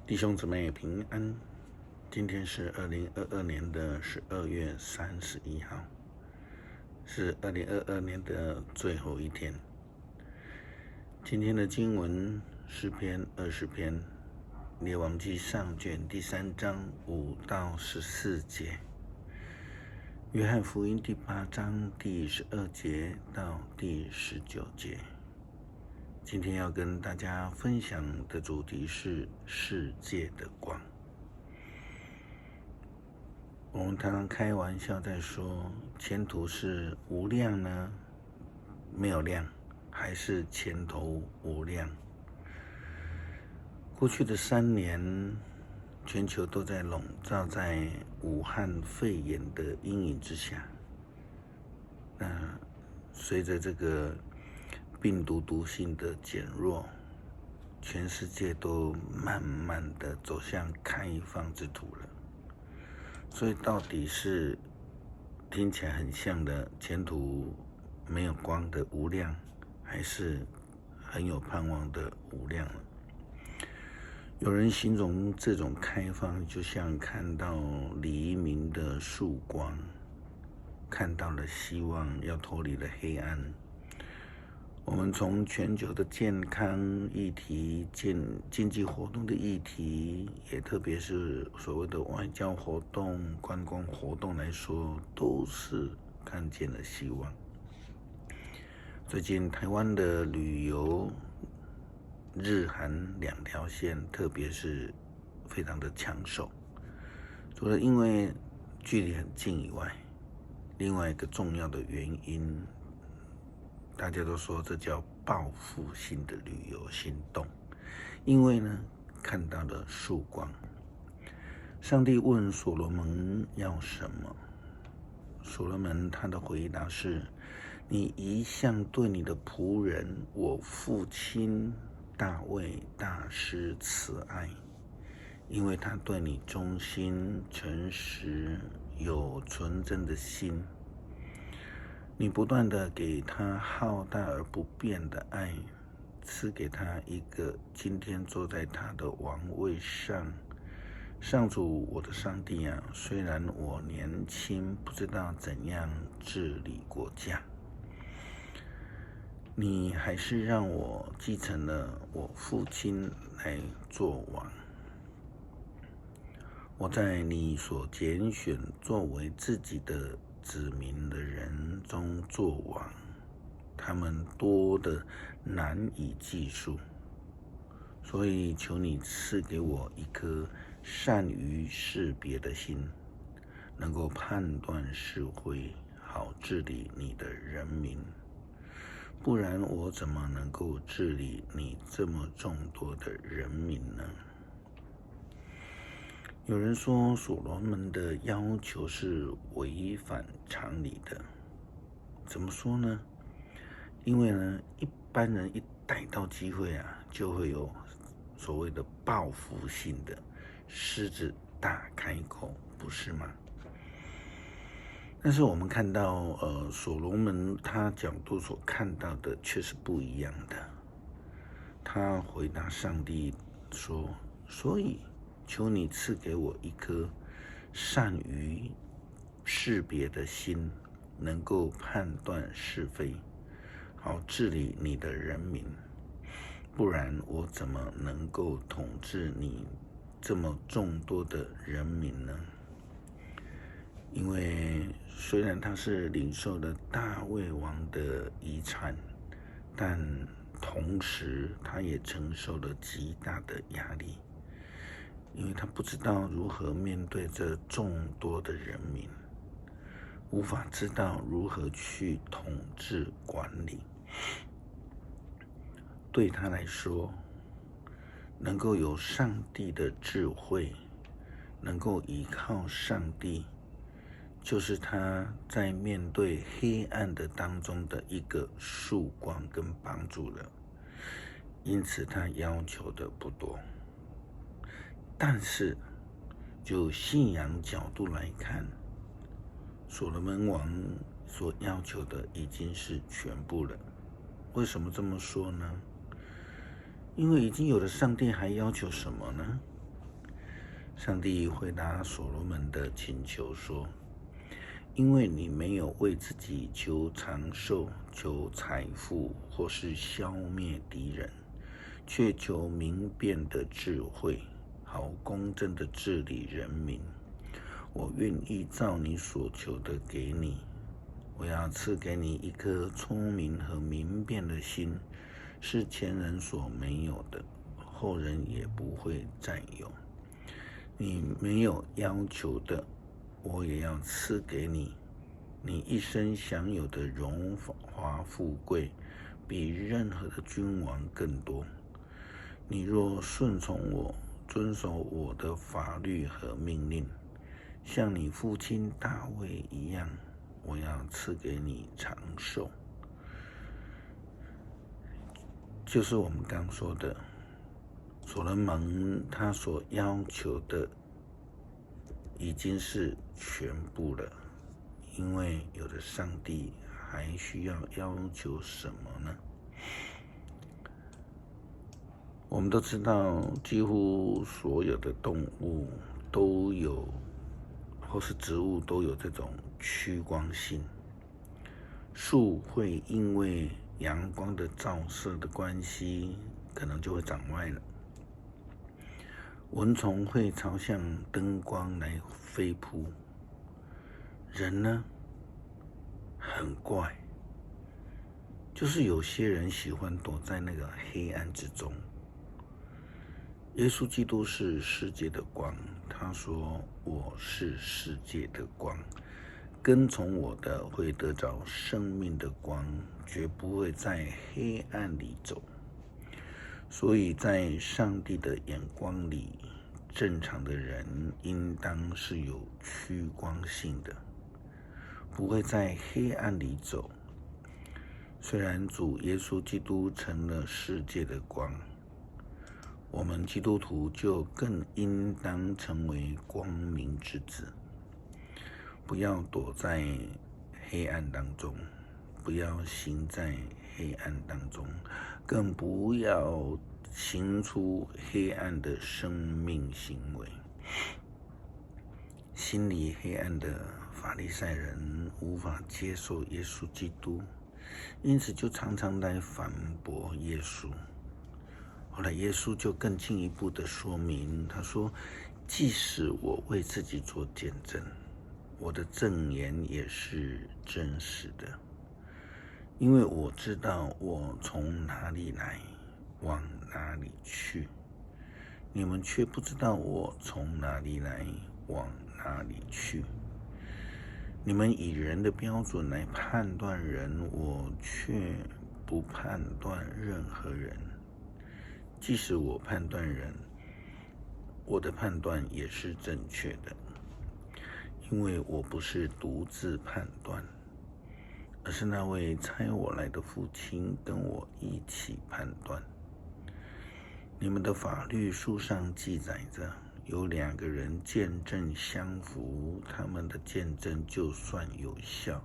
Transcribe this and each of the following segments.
弟兄姊妹平安，今天是2022年的12月31号，是2022年的最后一天。今天的经文诗篇20篇，列王纪上卷第3章5到14节，约翰福音第8章第12节到第19节。今天要跟大家分享的主题是世界的光。我们常常开玩笑在说，前途是无量呢，没有量，还是前途无量？过去的3年，全球都在笼罩在武汉肺炎的阴影之下。随着这个病毒毒性的减弱，全世界都慢慢的走向开放之途了。所以到底是听起来很像的前途没有光的无量，还是很有盼望的无量呢？有人形容这种开放就像看到黎明的曙光，看到了希望，要脱离了黑暗。我们从全球的健康议题、经济活动的议题，也特别是所谓的外交活动、观光活动来说，都是看见了希望。最近台湾的旅游日韩2条线，特别是非常的抢手。除了因为距离很近以外，另外一个重要的原因，大家都说这叫报复性的旅游行动，因为呢看到了曙光。上帝问所罗门要什么，所罗门他的回答是：你一向对你的仆人我父亲大卫大施慈爱，因为他对你忠心诚实，有纯真的心。你不断的给他浩大而不变的爱，赐给他一个今天坐在他的王位上。上主我的上帝啊，虽然我年轻，不知道怎样治理国家，你还是让我继承了我父亲来做王。我在你所拣选作为自己的子民的人中做王，他们多得难以计数，所以求你赐给我一颗善于识别的心，能够判断是非，好治理你的人民。不然我怎么能够治理你这么众多的人民呢？有人说所罗门的要求是违反常理的，怎么说呢？因为呢，一般人一逮到机会就会有所谓的报复性的狮子大开口，不是吗？但是我们看到所罗门他角度所看到的却是不一样的。他回答上帝说：所以求你赐给我一颗善于识别的心，能够判断是非，好治理你的人民。不然我怎么能够统治你这么众多的人民呢？因为虽然他是领受了大卫王的遗产，但同时他也承受了极大的压力，因为他不知道如何面对这众多的人民，无法知道如何去统治管理。对他来说，能够有上帝的智慧，能够依靠上帝，就是他在面对黑暗的当中的一个曙光跟帮助了。因此他要求的不多，但是就信仰角度来看，所罗门王所要求的已经是全部了。为什么这么说呢？因为已经有了上帝，还要求什么呢？上帝回答所罗门的请求说：因为你没有为自己求长寿、求财富，或是消灭敌人，却求明辨的智慧，好公正的治理人民。我愿意照你所求的给你。我要赐给你一颗聪明和明辨的心，是前人所没有的，后人也不会占有。你没有要求的，我也要赐给你。你一生享有的荣华富贵，比任何的君王更多。你若顺从我，遵守我的法律和命令，像你父亲大卫一样，我要赐给你长寿。就是我们刚说的，所罗门他所要求的已经是全部了，因为有的上帝还需要求什么呢？我们都知道，几乎所有的动物都有，或是植物都有这种趋光性。树会因为阳光的照射的关系，可能就会长歪了。蚊虫会朝向灯光来飞扑。人呢，很怪，就是有些人喜欢躲在那个黑暗之中。耶稣基督是世界的光，他说：我是世界的光，跟从我的会得着生命的光，绝不会在黑暗里走。所以在上帝的眼光里，正常的人应当是有趋光性的，不会在黑暗里走。虽然主耶稣基督成了世界的光，我们基督徒就更应当成为光明之子，不要躲在黑暗当中，不要行在黑暗当中，更不要行出黑暗的生命行为。心里黑暗的法利赛人无法接受耶稣基督，因此就常常来反驳耶稣。后来耶稣就更进一步的说明，他说：即使我为自己做见证，我的证言也是真实的，因为我知道我从哪里来，往哪里去，你们却不知道我从哪里来，往哪里去。你们以人的标准来判断人，我却不判断任何人。即使我判断人，我的判断也是正确的，因为我不是独自判断，而是那位差我来的父亲跟我一起判断。你们的法律书上记载着，有2个人见证相符，他们的见证就算有效。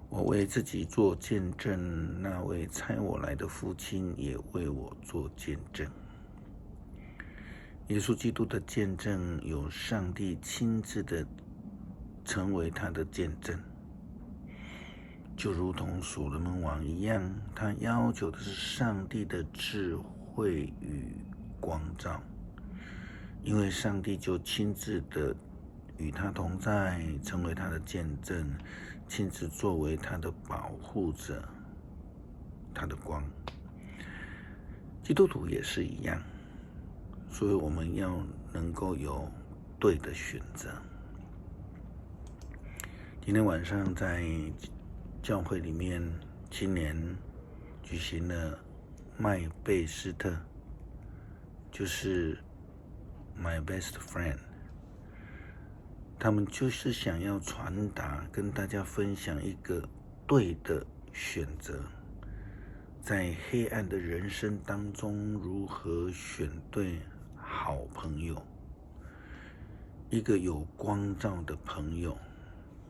我为自己做见证，那位差我来的父亲也为我做见证。耶稣基督的见证有上帝亲自的成为他的见证，就如同所罗门王一样，他要求的是上帝的智慧与光照，因为上帝就亲自的与他同在，成为他的见证，亲自作为他的保护者，他的光。基督徒也是一样，所以我们要能够有对的选择。今天晚上在教会里面，青年举行了麦贝斯特，就是 My Best Friend， 他们就是想要传达，跟大家分享一个对的选择，在黑暗的人生当中如何选对好朋友，一个有光照的朋友。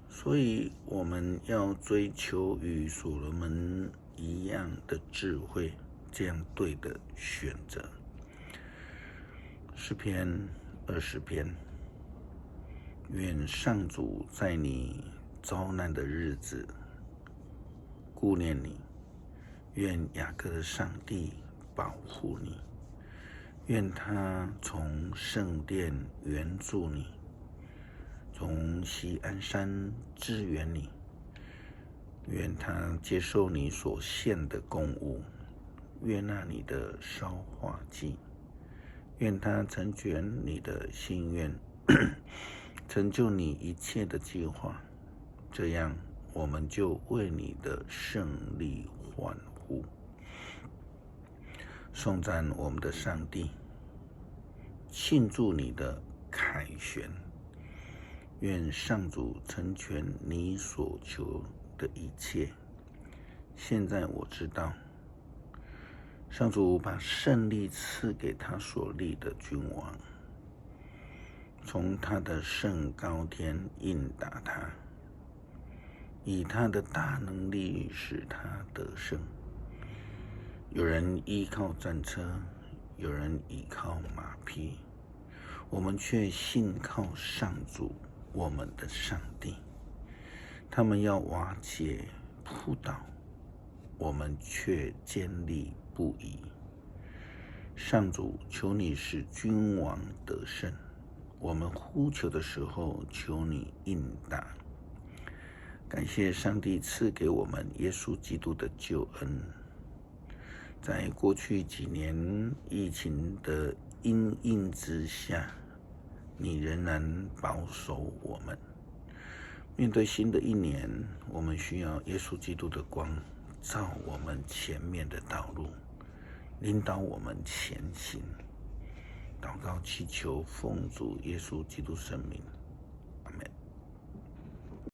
所以我们要追求与所罗门一样的智慧，这样对的选择。诗篇20篇。愿上主在你遭难的日子顾念你，愿雅各的上帝保护你，愿他从圣殿援助你，从锡安山支援你，愿他接受你所献的供物，悦纳你的烧化祭，愿他成全你的心愿，成就你一切的计划，这样我们就为你的胜利欢呼，颂赞我们的上帝，庆祝你的凯旋。愿上主成全你所求的一切。现在我知道，上主把胜利赐给他所立的君王，从他的圣高天应打他，以他的大能力使他得胜。有人依靠战车，有人依靠马匹，我们却信靠上主我们的上帝。他们要瓦解扑倒，我们却坚立不移。上主，求你使君王得胜，我们呼求的时候，求你应答。感谢上帝赐给我们耶稣基督的救恩。在过去几年疫情的阴影之下，你仍然保守我们。面对新的一年，我们需要耶稣基督的光照我们前面的道路，领导我们前行。祷告祈求奉主耶稣基督圣名。